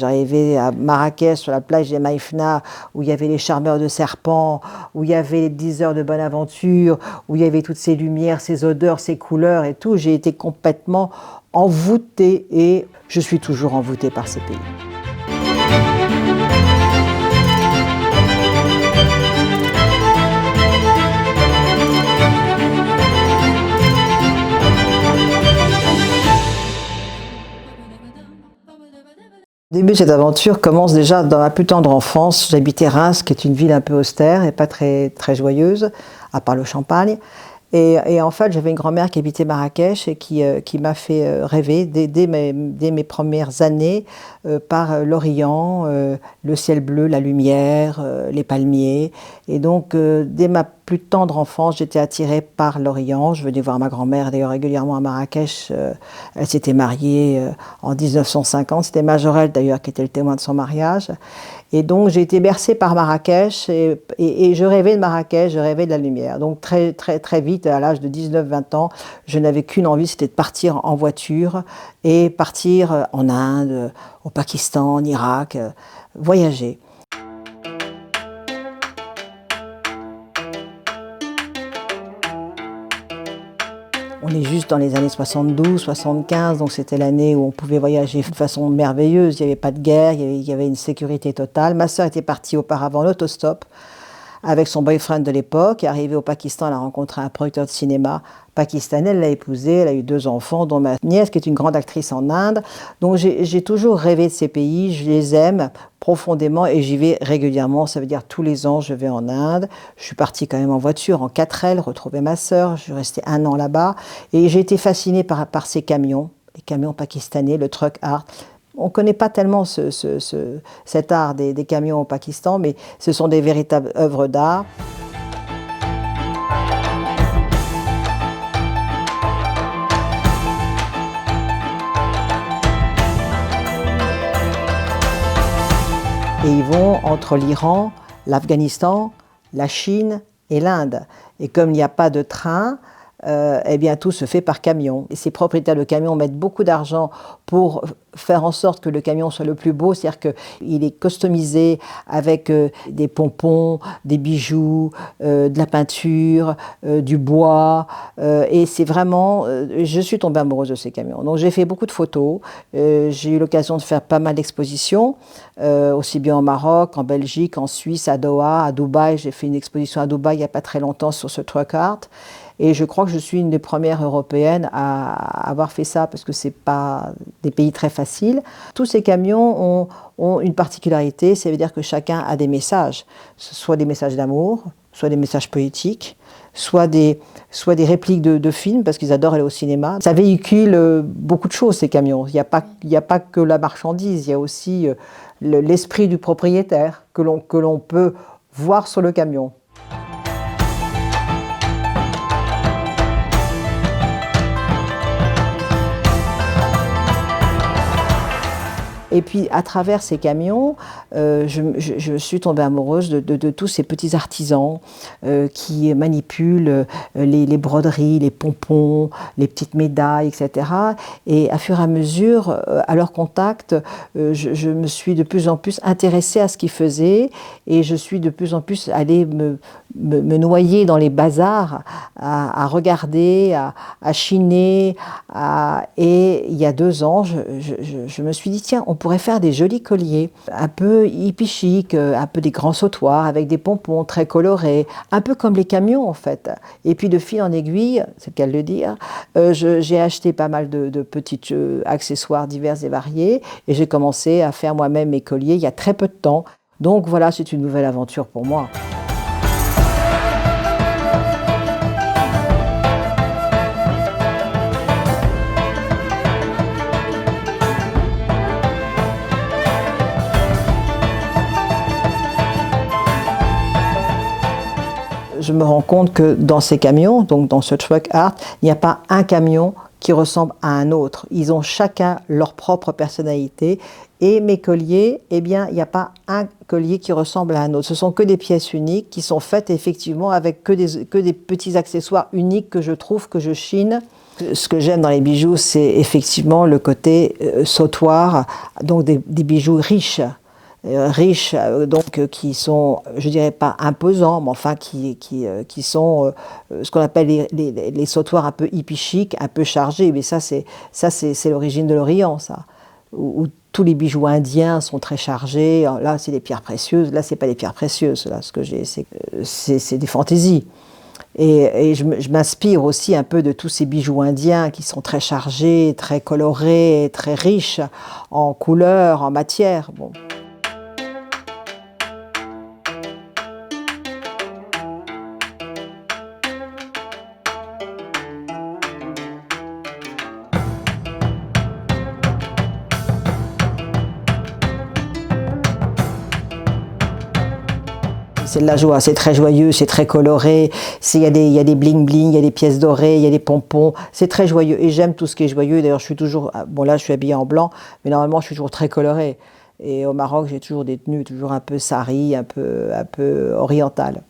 J'arrivais à Marrakech, sur la plage des Maïfna, où il y avait les charmeurs de serpents, où il y avait les 10 heures de bonne aventure, où il y avait toutes ces lumières, ces odeurs, ces couleurs et tout. J'ai été complètement envoûtée et je suis toujours envoûtée par ces pays. Le début de cette aventure commence déjà dans ma plus tendre enfance. J'habitais Reims, qui est une ville un peu austère et pas très, très joyeuse, à part le champagne. Et en fait, j'avais une grand-mère qui habitait Marrakech et qui m'a fait rêver dès mes premières années par l'Orient, le ciel bleu, la lumière, les palmiers. Et donc, dès ma plus tendre enfance, j'étais attirée par l'Orient. Je venais voir ma grand-mère d'ailleurs régulièrement à Marrakech. Elle s'était mariée en 1950. C'était Majorelle d'ailleurs qui était le témoin de son mariage. Et donc j'ai été bercée par Marrakech et je rêvais de Marrakech, je rêvais de la lumière. Donc très, très, très vite, à l'âge de 19-20 ans, je n'avais qu'une envie, c'était de partir en voiture et partir en Inde, au Pakistan, en Irak, voyager. On est juste dans les années 72, 75, donc c'était l'année où on pouvait voyager de façon merveilleuse. Il n'y avait pas de guerre, il y avait une sécurité totale. Ma sœur était partie auparavant en autostop avec son boyfriend de l'époque. Arrivée au Pakistan, elle a rencontré un producteur de cinéma pakistanais, elle l'a épousé, elle a eu 2 enfants, dont ma nièce qui est une grande actrice en Inde. Donc j'ai toujours rêvé de ces pays, je les aime profondément et j'y vais régulièrement. Ça veut dire tous les ans je vais en Inde. Je suis partie quand même en voiture, en 4L, retrouver ma sœur. Je suis restée 1 an là-bas et j'ai été fascinée par ces camions, les camions pakistanais, le truck art. On ne connaît pas tellement cet art des camions au Pakistan, mais ce sont des véritables œuvres d'art. Et ils vont entre l'Iran, l'Afghanistan, la Chine et l'Inde. Et comme il n'y a pas de train, eh bien tout se fait par camion. Et ces propriétaires de camions mettent beaucoup d'argent pour faire en sorte que le camion soit le plus beau, c'est-à-dire qu'il est customisé avec des pompons, des bijoux, de la peinture, du bois. Et c'est vraiment... je suis tombée amoureuse de ces camions. Donc j'ai fait beaucoup de photos. J'ai eu l'occasion de faire pas mal d'expositions, aussi bien au Maroc, en Belgique, en Suisse, à Doha, à Dubaï. J'ai fait une exposition à Dubaï il n'y a pas très longtemps sur ce truck art. Et je crois que je suis une des premières européennes à avoir fait ça, parce que ce n'est pas des pays très faciles. Tous ces camions ont une particularité, ça veut dire que chacun a des messages, soit des messages d'amour, soit des messages poétiques, soit des répliques de films, parce qu'ils adorent aller au cinéma. Ça véhicule beaucoup de choses, ces camions. Il n'y a pas que la marchandise, il y a aussi l'esprit du propriétaire que l'on peut voir sur le camion. Et puis, à travers ces camions, je suis tombée amoureuse de tous ces petits artisans qui manipulent les broderies, les pompons, les petites médailles, etc. Et à fur et à mesure, à leur contact, je me suis de plus en plus intéressée à ce qu'ils faisaient et je suis de plus en plus allée me noyer dans les bazars, à regarder, à chiner. Et il y a 2 ans, je me suis dit, tiens, on pourrait faire des jolis colliers, un peu hippie chic, un peu des grands sautoirs avec des pompons très colorés, un peu comme les camions en fait. Et puis de fil en aiguille, c'est le cas de le dire, j'ai acheté pas mal de petits accessoires divers et variés et j'ai commencé à faire moi-même mes colliers il y a très peu de temps. Donc voilà, c'est une nouvelle aventure pour moi. Je me rends compte que dans ces camions, donc dans ce truck art, il n'y a pas un camion qui ressemble à un autre. Ils ont chacun leur propre personnalité. Et mes colliers, eh bien, il n'y a pas un collier qui ressemble à un autre. Ce sont que des pièces uniques qui sont faites effectivement avec que des petits accessoires uniques que je trouve, que je chine Ce que j'aime dans les bijoux, c'est effectivement le côté sautoir, donc des bijoux riches. Qui sont, je dirais pas imposants, mais enfin qui sont ce qu'on appelle les sautoirs un peu hippie chic, un peu chargés. Mais c'est l'origine de l'Orient, ça, où tous les bijoux indiens sont très chargés. Là, c'est des pierres précieuses. Là, c'est pas des pierres précieuses. Là, ce que j'ai, c'est des fantaisies. Et je m'inspire aussi un peu de tous ces bijoux indiens qui sont très chargés, très colorés, très riches en couleurs, en matière. Bon. C'est de la joie, c'est très joyeux, c'est très coloré, il y a des bling-bling, il y a des pièces dorées, il y a des pompons, c'est très joyeux et j'aime tout ce qui est joyeux. D'ailleurs, je suis toujours, bon là je suis habillée en blanc, mais normalement je suis toujours très colorée. Et au Maroc, j'ai toujours des tenues toujours un peu sari, un peu orientales.